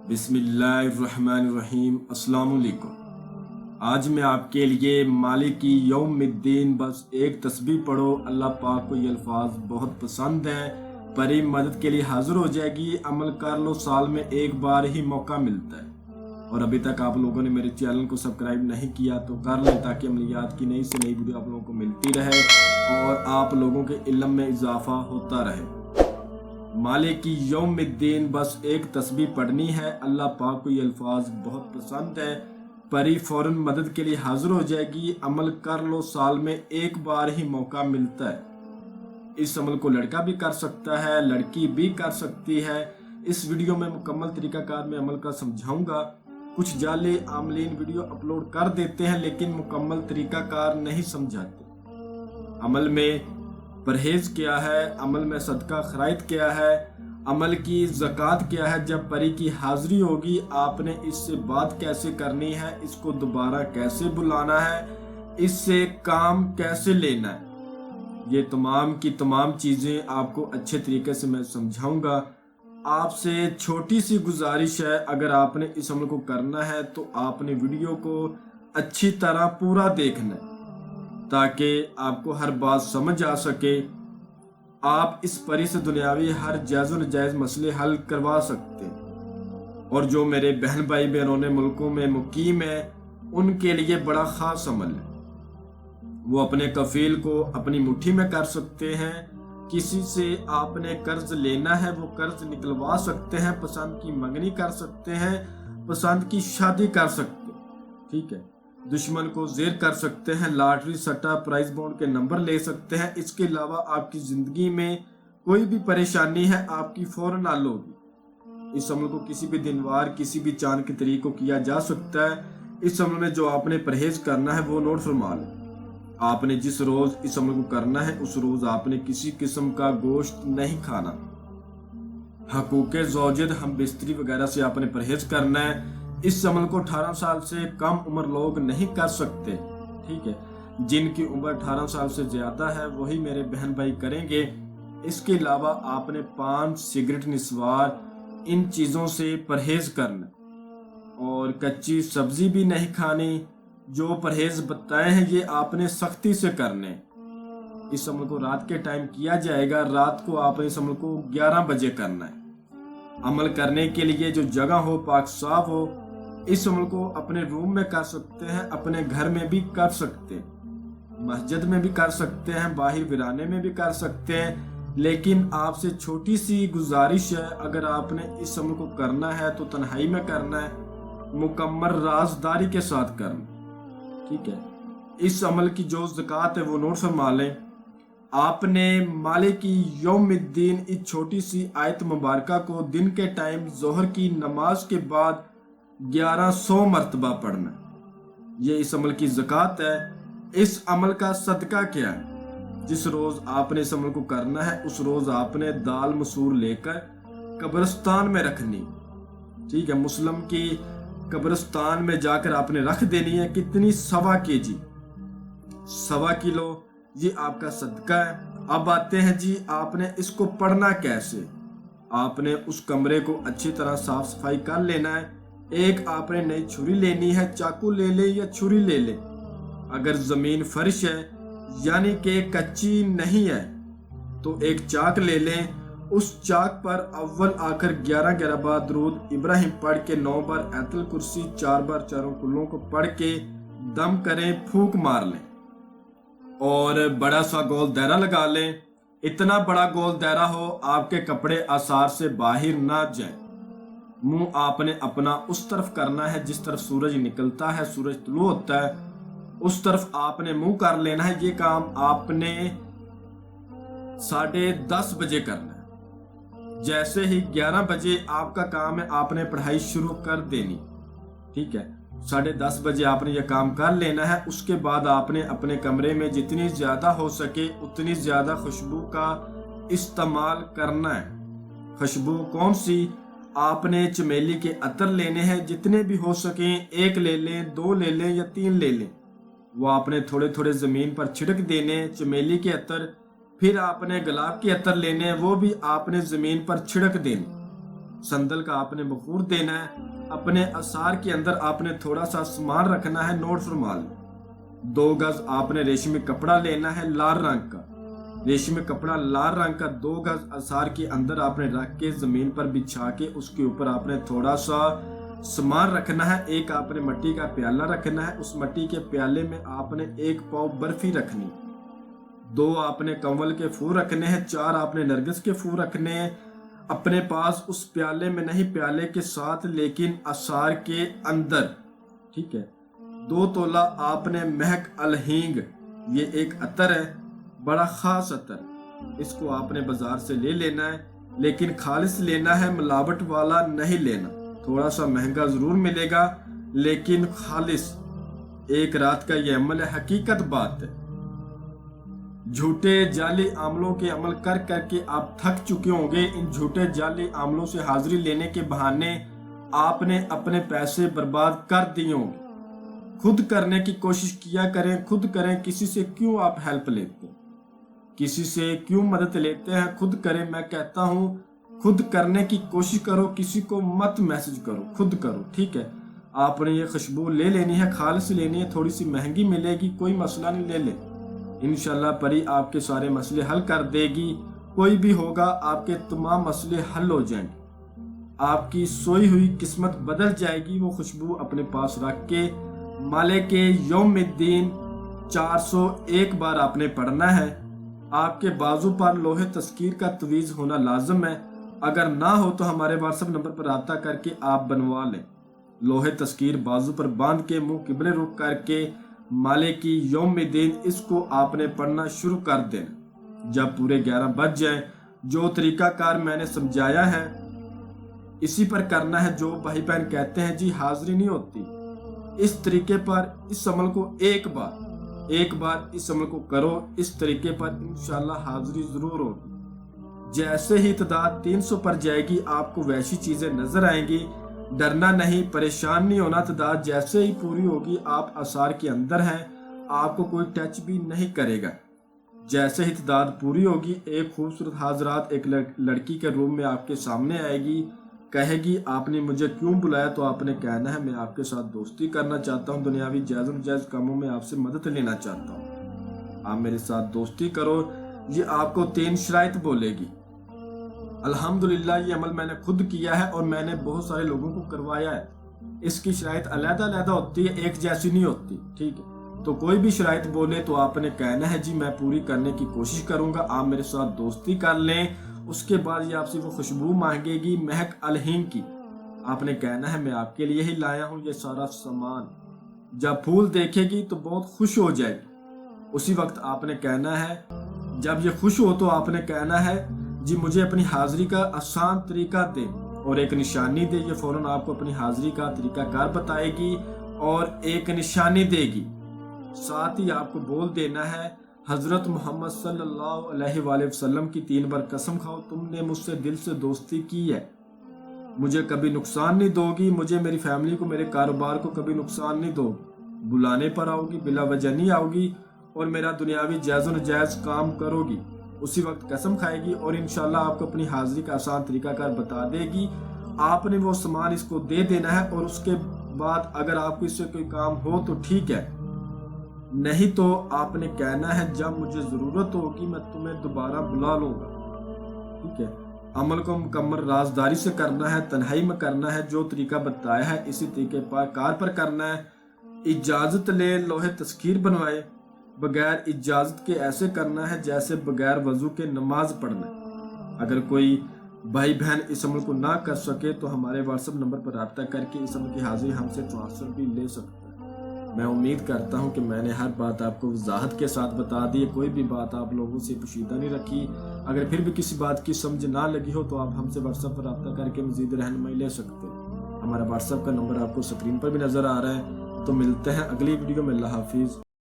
बिस्मिल्लाहिर्रहमानिर्रहीम। अस्सलाम वालेकुम। आज मैं आपके लिए मालिकी यौमिद्दीन बस एक तस्बीह पढ़ो। अल्लाह पाक को ये अल्फाज बहुत पसंद हैं। परी मदद के लिए हाजिर हो जाएगी। अमल कर लो, साल में एक बार ही मौका मिलता है। और अभी तक आप लोगों ने मेरे चैनल को सब्सक्राइब नहीं किया तो कर लें, ताकि अमलियात की नई से नई वीडियो आप लोगों को मिलती रहे और आप लोगों के इल्म में इजाफा होता रहे। मालिकी यौमिद्दीन बस एक तस्बीह पढ़नी है। अल्लाह पाक को ये अल्फाज बहुत पसंद है। परी फौरन मदद के लिए हाजिर हो जाएगी। अमल कर लो, साल में एक बार ही मौका मिलता है। इस अमल को लड़का भी कर सकता है, लड़की भी कर सकती है। इस वीडियो में मुकम्मल तरीकाकार में अमल का समझाऊंगा। कुछ जाले आमलीन वीडियो अपलोड कर देते हैं लेकिन मुकम्मल तरीकाकार नहीं समझाते। अमल में परहेज क्या है, अमल में सदका खैरात क्या है, अमल की ज़कात क्या है। जब परी की हाजिरी होगी आपने इससे बात कैसे करनी है, इसको दोबारा कैसे बुलाना है, इससे काम कैसे लेना है, ये तमाम की तमाम चीज़ें आपको अच्छे तरीके से मैं समझाऊंगा। आपसे छोटी सी गुजारिश है, अगर आपने इस अमल को करना है तो आपने वीडियो को अच्छी तरह पूरा देखना है ताकि आपको हर बात समझ आ सके। आप इस परी से दुनियावी हर जायज़ व नाजायज़ मसले हल करवा सकते हैं। और जो मेरे बहन भाई बैरून मुल्कों में मुकीम है उनके लिए बड़ा ख़ास अमल है। वो अपने कफील को अपनी मुट्ठी में कर सकते हैं। किसी से आपने कर्ज लेना है वो कर्ज निकलवा सकते हैं। पसंद की मंगनी कर सकते हैं, पसंद की शादी कर सकते हैं। ठीक है, दुश्मन को जेर कर सकते हैं, लॉटरी सट्टा प्राइज बॉन्ड के नंबर ले सकते हैं। इसके अलावा आपकी जिंदगी में कोई भी परेशानी है आपकी फौरन हल होगी। इस अमल को किसी भी दिन वार किसी भी चांद के तरीके को किया जा सकता है। इस अमल में जो आपने परहेज करना है वो नोट फरमा लें। आपने जिस रोज इस अमल को करना है उस रोज आपने किसी किस्म का गोश्त नहीं खाना। हकूक़े ज़ौजद हम बिस्तरी वगैरह से आपने परहेज करना है। इस अमल को 18 साल से कम उम्र लोग नहीं कर सकते। ठीक है, जिनकी उम्र 18 साल से ज्यादा है वही मेरे बहन भाई करेंगे। इसके अलावा आपने पान, सिगरेट, निस्वार, इन चीज़ों से परहेज करना और कच्ची सब्जी भी नहीं खानी। जो परहेज बताए हैं ये आपने सख्ती से करने। इस अमल को रात के टाइम किया जाएगा। रात को आपने इस अमल को 11 बजे करना है। अमल करने के लिए जो जगह हो पाक साफ हो। इस अमल को अपने रूम में कर सकते हैं, अपने घर में भी कर सकते हैं, मस्जिद में भी कर सकते हैं, बाहर वीराने में भी कर सकते हैं। लेकिन आपसे छोटी सी गुजारिश है, अगर आपने इस अमल को करना है तो तन्हाई में करना है, मुकम्मल राजदारी के साथ करना। ठीक है, इस अमल की जो ज़कात है वो नोट फरमा लें। आपने मालिकी यौमिद्दीन इस छोटी सी आयत मुबारका को दिन के टाइम जोहर की नमाज के बाद 1100 मरतबा पढ़ना। ये इस अमल की ज़कात है। इस अमल का सदका क्या है? जिस रोज़ आपने इस अमल को करना है उस रोज़ आपने दाल मसूर लेकर कब्रिस्तान में रखनी। ठीक है, मुस्लिम की कब्रिस्तान में जाकर आपने रख देनी है। कितनी? 1.25 kg, 1.25 किलो। ये आपका सदका है। अब आते हैं जी, आपने इसको पढ़ना कैसे। आपने उस कमरे को अच्छी तरह साफ सफाई कर लेना है। एक आपने नई छुरी लेनी है, चाकू ले ले या छुरी ले ले। अगर जमीन फर्श है यानी कि कच्ची नहीं है तो एक चाक ले लें। उस चाक पर अव्वल आकर 11 बार दरूद इब्राहिम पढ़ के 9 बार आयतुल कुर्सी, 4 बार चारों कुल्लों को पढ़ के दम करें, फूंक मार लें और बड़ा सा गोल दायरा लगा लें। इतना बड़ा गोल दायरा हो आपके कपड़े आसार से बाहर ना जाए। मुंह आपने अपना उस तरफ करना है जिस तरफ सूरज निकलता है, सूरज तुलू होता है, उस तरफ आपने मुंह कर लेना है। ये काम आपने 10:30 बजे करना है। जैसे ही 11 बजे आपका काम है आपने पढ़ाई शुरू कर देनी। ठीक है, 10:30 बजे आपने यह काम कर लेना है। उसके बाद आपने अपने कमरे में जितनी ज्यादा हो सके उतनी ज्यादा खुशबू का इस्तेमाल करना है। खुशबू कौन सी? आपने चमेली के अतर लेने हैं, जितने भी हो सके। 1 ले लें, 2 ले लें या 3 ले लें। वो आपने थोड़े थोड़े जमीन पर छिड़क देने चमेली के अतर। फिर आपने गुलाब के अतर लेने, वो भी आपने जमीन पर छिड़क देने। संदल का आपने बखूर देना है। अपने असार के अंदर आपने थोड़ा सा सामान रखना है, नोट फरमा लें। 2 गज आपने रेशमी कपड़ा लेना है लाल रंग का, रेशमी कपड़ा लाल रंग का 2 गज असार के अंदर आपने रख के जमीन पर बिछा के उसके ऊपर आपने थोड़ा सा सामान रखना है। एक आपने मिट्टी का प्याला रखना है, उस मिट्टी के प्याले में आपने 1 पाव बर्फी रखनी, 2 आपने कंवल के फूल रखने हैं, 4 आपने नरगिस के फूल रखने हैं अपने पास। उस प्याले में नहीं, प्याले के साथ लेकिन असार के अंदर, ठीक है। 2 तोला आपने महक अलहींग, ये एक अतर है, बड़ा खास अतर, इसको आपने बाजार से ले लेना है, लेकिन खालिस लेना है, मिलावट वाला नहीं लेना। थोड़ा सा महंगा जरूर मिलेगा लेकिन खालिस। एक रात का ये अमल है, हकीकत बात है। झूठे जाली आमलों के अमल कर करके आप थक चुके होंगे। इन झूठे जाली आमलों से हाजिरी लेने के बहाने आपने अपने पैसे बर्बाद कर दिए होंगे। खुद करने की कोशिश किया करें, खुद करें। किसी से क्यों आप हेल्प लेते हैं, किसी से क्यों मदद लेते हैं? खुद करें। मैं कहता हूँ खुद करने की कोशिश करो, किसी को मत मैसेज करो, खुद करो, ठीक है। आपने ये खुशबू ले लेनी है, खालिस लेनी है, थोड़ी सी महंगी मिलेगी, कोई मसला नहीं, ले ले। इंशाल्लाह परी आपके सारे मसले हल कर देगी। कोई भी होगा, आपके तमाम मसले हल हो जाएंगे, आपकी सोई हुई किस्मत बदल जाएगी। वो खुशबू अपने पास रख के मालिके यौमिद्दीन 401 बार आपने पढ़ना है। आपके बाजू पर लोहे तस्कीर का तवीज़ होना लाजम है। अगर ना हो तो हमारे व्हाट्सएप नंबर पर राब्ता करके आप बनवा लें। लोहे तस्कीर बाजू पर बांध के मुंह किबले रुख करके मालिकी यौमिद्दीन, इसको आपने पढ़ना शुरू कर देना। जब पूरे 11 बज जाए, जो तरीकाकार मैंने समझाया है इसी पर करना है। जो भाई बहन कहते हैं जी हाजिरी नहीं होती, इस तरीके पर इस अमल को एक बार इस अमल को करो, इस तरीके पर इंशाल्लाह हाजिरी जरूर होगी। जैसे ही तादाद 300 पर जाएगी आपको वैसी चीजें नजर आएंगी। डरना नहीं, परेशान नहीं होना। तादाद जैसे ही पूरी होगी आप असार के अंदर हैं, आपको कोई टच भी नहीं करेगा। जैसे ही तादाद पूरी होगी एक खूबसूरत हाजरात एक लड़की के रूम में आपके सामने आएगी, कहेगी आपने मुझे क्यों बुलाया? तो आपने कहना है मैं आपके साथ दोस्ती करना चाहता हूँ, दुनियावी जायज़ नाजायज़ कामों में आपसे मदद लेना चाहता हूँ, आप मेरे साथ दोस्ती करो। ये आपको 3 शराइत बोलेगी। अल्हम्दुलिल्लाह ये अमल मैंने खुद किया है और मैंने बहुत सारे लोगों को करवाया है। इसकी शराइत अलग-अलग होती है, एक जैसी नहीं होती, ठीक है। तो कोई भी शराइत बोले तो आपने कहना है जी मैं पूरी करने की कोशिश करूंगा, आप मेरे साथ दोस्ती कर लें। उसके बाद ये आपसे वो खुशबू मांगेगी महक अलहींग की। आपने कहना है मैं आपके लिए ही लाया हूँ ये सारा सामान। जब फूल देखेगी तो बहुत खुश हो जाएगी। उसी वक्त आपने कहना है, जब ये खुश हो तो आपने कहना है जी मुझे अपनी हाजिरी का आसान तरीका दे और एक निशानी दे। ये फौरन आपको अपनी हाजिरी का तरीकाकार बताएगी और एक निशानी देगी। साथ ही आपको बोल देना है हजरत मोहम्मद सल्लल्लाहु अलैहि वसल्लम की 3 बार कसम खाओ तुमने मुझसे दिल से दोस्ती की है, मुझे कभी नुकसान नहीं दोगी, मुझे मेरी फैमिली को मेरे कारोबार को कभी नुकसान नहीं दोगी, बुलाने पर आओगी, बिला वजह नहीं आओगी और मेरा दुनियावी जायज़ नाजायज़ काम करोगी। उसी वक्त कसम खाएगी और इंशाल्लाह आपको अपनी हाजिरी का आसान तरीकाकार बता देगी। आपने वो सामान इसको दे देना है और उसके बाद अगर आपको इससे कोई काम हो तो ठीक है, नहीं तो आपने कहना है जब मुझे जरूरत होगी मैं तुम्हें दोबारा बुला लूंगा, ठीक है। अमल को मुकम्मल राजदारी से करना है, तन्हाई में करना है, जो तरीका बताया है इसी तरीके पर कार पर करना है। इजाजत ले, लोहे तस्कीर बनवाए, बगैर इजाजत के ऐसे करना है जैसे बगैर वजू के नमाज पढ़ना। अगर कोई भाई बहन इस अमल को ना कर सके तो हमारे व्हाट्सएप नंबर पर रब्ता करके इस अमल की हाजिरी हमसे ट्रांसफर भी ले सकते हैं। मैं उम्मीद करता हूं कि मैंने हर बात आपको वजाहत के साथ बता दी, कोई भी बात आप लोगों से पोशीदा नहीं रखी। अगर फिर भी किसी बात की समझ ना लगी हो तो आप हमसे व्हाट्सएप पर रब्ता करके मजीद रहनुमाई ले सकते हैं। हमारा व्हाट्सएप का नंबर आपको स्क्रीन पर भी नजर आ रहा है। तो मिलते हैं अगली वीडियो में। अल्लाह हाफिज।